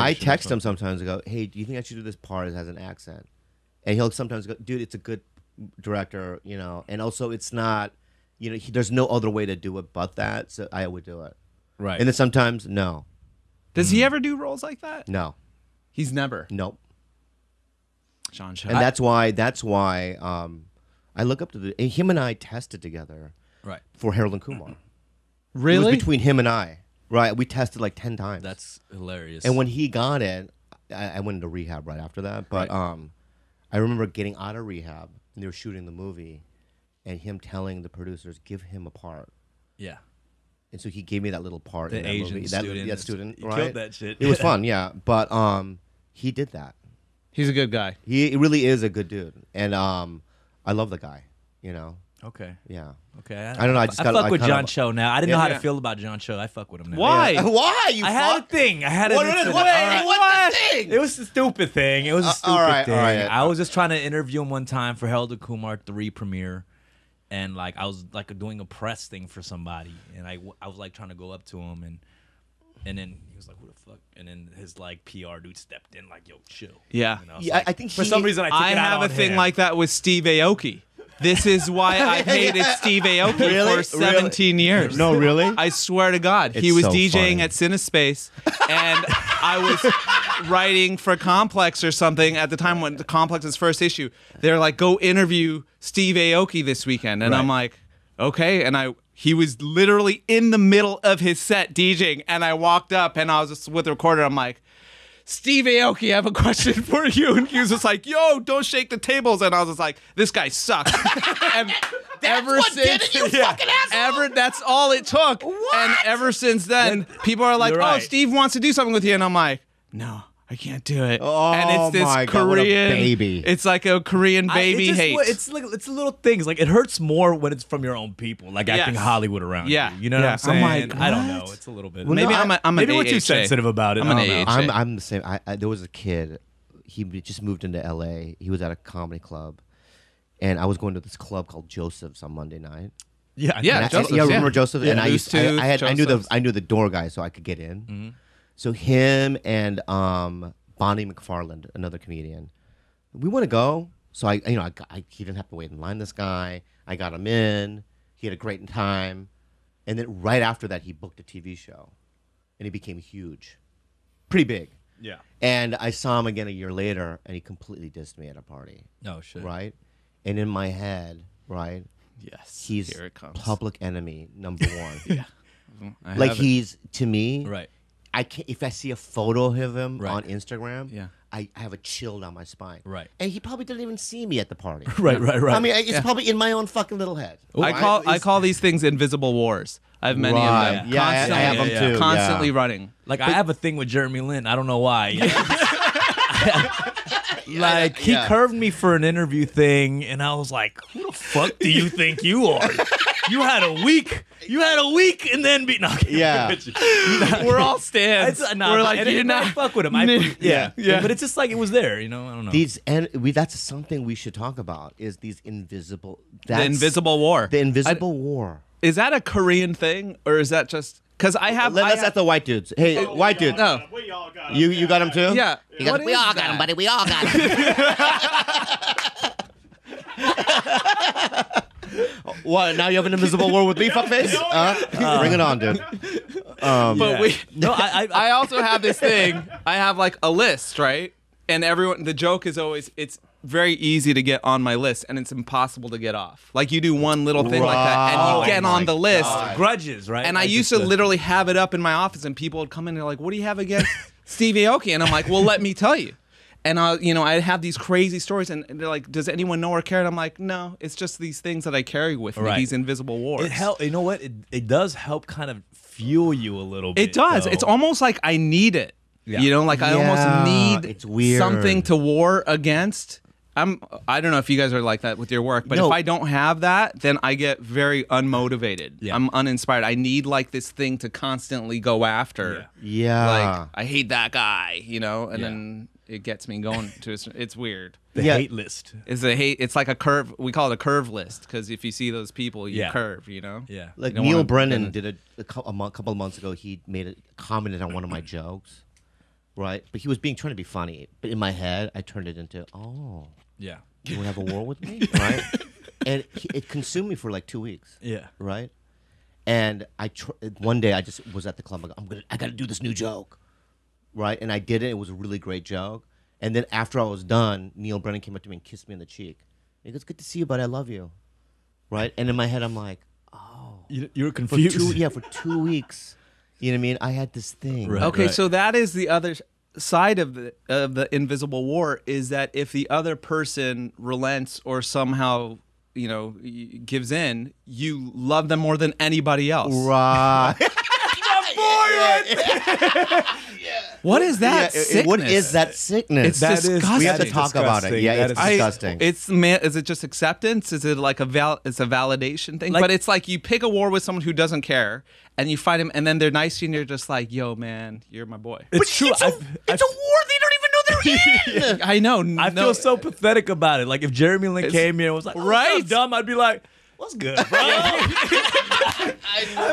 I text him sometimes and go, hey, do you think I should do this part that has an accent? And he'll sometimes go, dude, it's a good director, you know. And also it's not, you know, there's no other way to do it but that. So I would do it. Right. And then sometimes, no. Does he ever do roles like that? No. He's never. Nope. John Cho. And that's why I look up to him and I tested together for Harold and Kumar. Really? It was between him and I. Right. We tested like 10 times. That's hilarious. And when he got it, I went into rehab right after that. But I remember getting out of rehab and they were shooting the movie and him telling the producers, give him a part. Yeah. And so he gave me that little part The in that Asian movie. student. That student, He right? killed that shit. It was fun, yeah. But he did that. He's a good guy. He really is a good dude. And I love the guy, you know? Okay. Yeah. Okay. I don't know. I fuck with John Cho now. I didn't know how to feel about John Cho. I fuck with him now. Why? Yeah. Why? You I had a thing. I had a What's the thing? It was a stupid thing. It was a stupid all right, thing. all right. I was just trying to interview him one time for Harold and Kumar 3 premiere. And like I was like doing a press thing for somebody. And I was like trying to go up to him and then he was like, who the fuck? And then his like PR dude stepped in like, yo, chill. Yeah. You know, so Yeah, like, I think for some reason I have a thing him. like that with Steve Aoki. This is why I've hated Steve Aoki Really? for 17 years. No, really? I swear to God. He It's was so DJing funny. at Cinespace, and I was writing for Complex or something at the time when the Complex's first issue. They're like, go interview Steve Aoki this weekend. And I'm like, okay. And he was literally in the middle of his set DJing, and I walked up and I was just with the recorder. I'm like, Steve Aoki, I have a question for you. And he was just like, yo, don't shake the tables. And I was just like, this guy sucks. And ever since, fucking asshole? that's all it took. What? And ever since then, people are like, You're oh, right. Steve wants to do something with you. And I'm like, no, I can't do it. Oh, and it's this my God, what a Korean baby. It's like a Korean baby hate. It's like it's little things. Like it hurts more when it's from your own people. Like acting Yes. Hollywood around Yeah. you. You know what Yeah. I'm saying? I'm like, I don't know. what? It's a little bit. Well, Maybe no, I'm maybe an we're too AHA. sensitive about it. I'm I an don't know. AHA. I'm the same. There was a kid. He just moved into LA. He was at a comedy club. And I was going to this club called Joseph's on Monday night. Yeah. Yeah, And I- Joseph's, remember yeah. Joseph? Yeah, And Loose Tooth, I Joseph's. knew the door guy so I could get in. So him and Bonnie McFarland, another comedian, we want to go. So he didn't have to wait in line. This guy, I got him in. He had a great time, and then right after that, he booked a TV show, and he became huge, pretty big. Yeah. And I saw him again a year later, and he completely dissed me at a party. No shit. Right, and in my head, right, Yes. he's Here it comes. public enemy number one. I Like have it. he's to me, Right. I can't, if I see a photo of him Right. on Instagram, Yeah. I have a chill down my spine. Right. And he probably didn't even see me at the party. Right. I mean, it's probably in my own fucking little head. I call these things invisible wars. I have many Right. of them. Yeah, I have them yeah, too. Constantly yeah. running. Like I have a thing with Jeremy Lin. I don't know why. Like he yeah. curved me for an interview thing, and I was like, "Who the fuck do you think you are? You had a week. You had a week, and then be no." Yeah. We're all stands. Nah, We're like, and you're I not. fuck with him. Yeah. But it's just like it was there. You know, I don't know. That's something we should talk about. Is these invisible? The invisible war. The invisible war. Is that a Korean thing, or is that just because I have? Let's at the white dudes. Hey, white dudes. No. We all got it. You got him too? Yeah. He goes, What we is all got that? him, buddy. We all got him. What? Now you have an invisible war with me, fuckface? Bring it on, dude. But we. No, I I also have this thing. I have like a list, right? And everyone, the joke is always, it's very easy to get on my list, and it's impossible to get off. Like you do one little thing like that, and you Right. get Oh on the list. God. grudges, right? And I used to literally have it up in my office, and people would come in and they're like, "What do you have against Steve Aoki?" And I'm like, "Well, let me tell you." And I'd have these crazy stories, and they're like, "Does anyone know or care?" And I'm like, "No, it's just these things that I carry with me, Right. these invisible wars." It help. You know what? It does help kind of fuel you a little bit. It does. though. It's almost like I need it. Yeah. You know, like I Yeah, almost need it's weird. something to war against. I don't know if you guys are like that with your work, but No. if I don't have that, then I get very unmotivated. Yeah. I'm uninspired. I need like this thing to constantly go after. Yeah. Like I hate that guy, and Yeah. then it gets me going to it's weird. the Yeah. hate list. It's like a curve. We call it a curve list because if you see those people, you Yeah. curve, Yeah. Like You don't Neil wanna- Brennan did a couple of months ago. He commented on one of my jokes, right? But he was trying to be funny. But in my head, I turned it into, oh, Yeah. you want to have a war with me, right? And it consumed me for like 2 weeks. Yeah. Right. And one day I just was at the club. I got to do this new joke, right? And I did it. It was a really great joke. And then after I was done, Neil Brennan came up to me and kissed me on the cheek. He goes, "Good to see you, buddy. I love you." Right. And in my head, I'm like, oh, You're confused. for 2 weeks. You know what I mean? I had this thing. Right. Okay, so that is the other side of the invisible war, is that if the other person relents or somehow, you know, gives in, you love them more than anybody else. Right. What is that sickness? What is that sickness? It's disgusting. We have to talk about it. Yeah, it's disgusting. Is it just acceptance? Is it like it's a validation thing? But it's like you pick a war with someone who doesn't care, and you fight him, and then they're nice to you, and you're just like, "Yo, man, you're my boy." It's true. It's a war they don't even know they're in. I know. I feel so pathetic about it. Like if Jeremy Lin came here and was like, right, dumb, I'd be like, "What's good, bro?"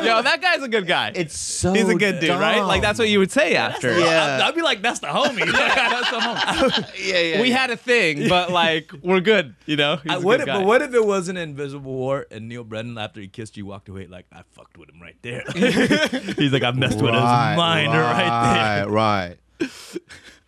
Yo, that guy's a good guy. It's so He's a good dude, dumb. right? Like that's what you would say after. Yeah. I'd be like, "That's the homie." That's the homie. Yeah. We had a thing, but like we're good, you know. He's a good guy. But what if it was an invisible war and Neil Brennan, after he kissed you, walked away like, "I fucked with him right there." He's like, "I messed with his mind right there." Right.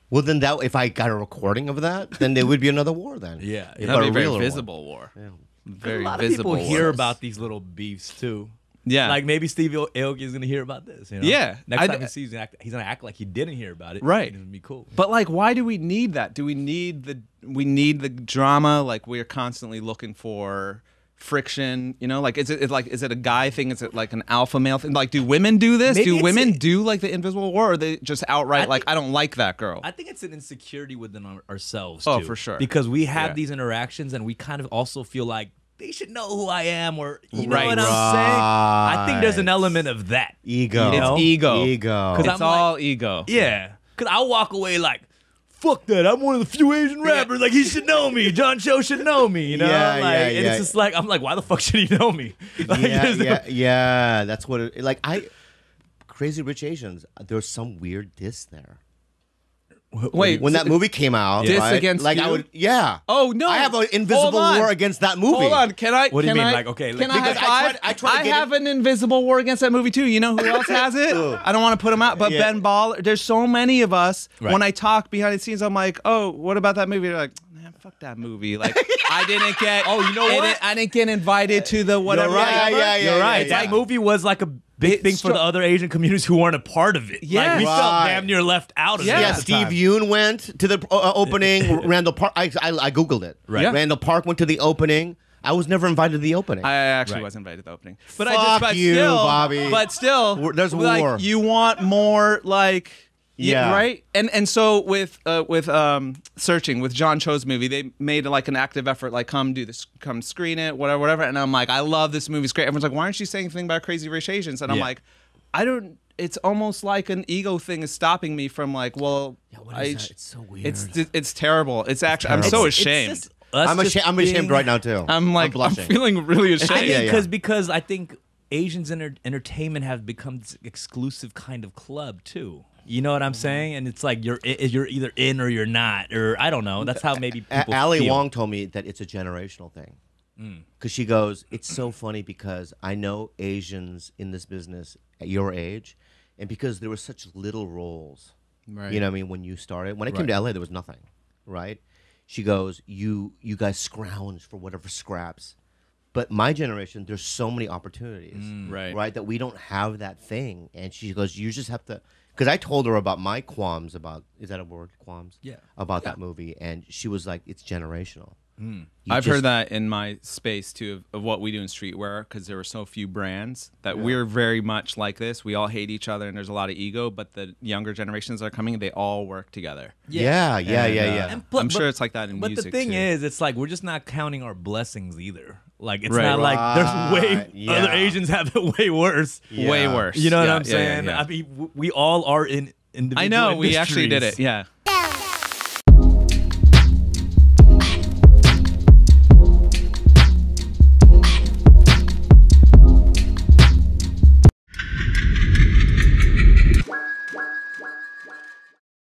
Well, then if I got a recording of that, then there would be another war. Then Yeah, If That'd a be a very realer visible war. Yeah. Very a lot of visible people hear wars. about these little beefs too. Yeah. Like maybe Steve Aoki is gonna hear about this. You know? Yeah. Next time he sees, he's gonna act like he didn't hear about it. Right. It's gonna be cool. But like, why do we need that? Do we need the drama? Like we're constantly looking for friction, you know? Like is it a guy thing? Is it like an alpha male thing? Like do women do this? Maybe do it's women do like the invisible war, or are they just outright I don't like that girl? I think it's an insecurity within ourselves. Oh, too. for sure. Because we have Yeah. these interactions and we kind of also feel like they should know who I am, or you know Right. what I'm saying? I think there's an Right. element of that. Ego. You know? It's ego. Ego. Cause It's I'm all ego. Yeah. Because I'll walk away like, fuck that. I'm one of the few Asian rappers. Like, he should know me. John Cho should know me, you know? Yeah, like, yeah, and yeah. it's just like, I'm like, why the fuck should he know me? Like, there's no- Yeah. That's what it like. Crazy Rich Asians. There's some weird diss there. Wait, When that movie came out, Diss right? against like you? I would, yeah. Oh no! I have an invisible Hold on. war against that movie. Hold on, can I? What do you can mean? I- Like, okay, can like- I high Because five? I tried to get have an invisible war against that movie too. You know who else has it? I don't want to put him out, but Yeah. Ben Baller. There's so many of us. Right. When I talk behind the scenes, I'm like, oh, what about that movie? They're like, man, fuck that movie. Like, I didn't get. Oh, you know what? I didn't get invited to the whatever. right. whatever. Yeah, You're right. yeah. That movie was like a big thing for the other Asian communities who weren't a part of it. Yeah. Like, we felt Right. damn near left out of it. Yeah. Yeah, at the Steve time. Yoon went to the opening. Randall Park. I googled it. Right. Yeah. Randall Park went to the opening. I was never invited to the opening. I actually Right. was invited to the opening, Fuck you, still, Bobby. But still, There's like, war. You want more, like, Yeah. right. And so with Searching, with John Cho's movie, they made like an active effort, like come do this, come screen it, whatever. And I'm like, I love this movie. It's great. Everyone's like, why aren't you saying anything about Crazy Rich Asians? And I'm Yeah. like, I don't. It's almost like an ego thing is stopping me from like, well, what is that? It's so weird. It's terrible. It's actually. I'm so It's ashamed. just us I'm just ashamed. I'm ashamed being- right now too. I'm like, I'm blushing. feeling really ashamed. I think Yeah, yeah. because I think Asians entertainment have become this exclusive kind of club too. You know what I'm saying? And it's like you're either in or you're not, or I don't know. That's how maybe people Ali feel. Wong told me that it's a generational thing. Because she goes, it's so funny because I know Asians in this business at your age, and because there were such little roles, Right. you know what I mean, when you started. When I came to LA, there was nothing, right? She goes, you guys scrounge for whatever scraps. But my generation, there's so many opportunities, Right. that we don't have that thing. And she goes, you just have to, because I told her about my qualms about, is that a word, qualms? Yeah. About that movie. And she was like, it's generational. I've heard that in my space too of what we do in streetwear, because there were so few brands that we're very much like this. We all hate each other and there's a lot of ego, but the younger generations that are coming, they all work together. Yeah. And, And I'm sure it's like that in But music the thing too. is, it's like we're just not counting our blessings either. Like it's Right. not like there's way Yeah. other Asians have it way worse. way worse. You know what Yeah, I'm saying? yeah. I mean, we all are in individual I know we actually did industries. it. Yeah.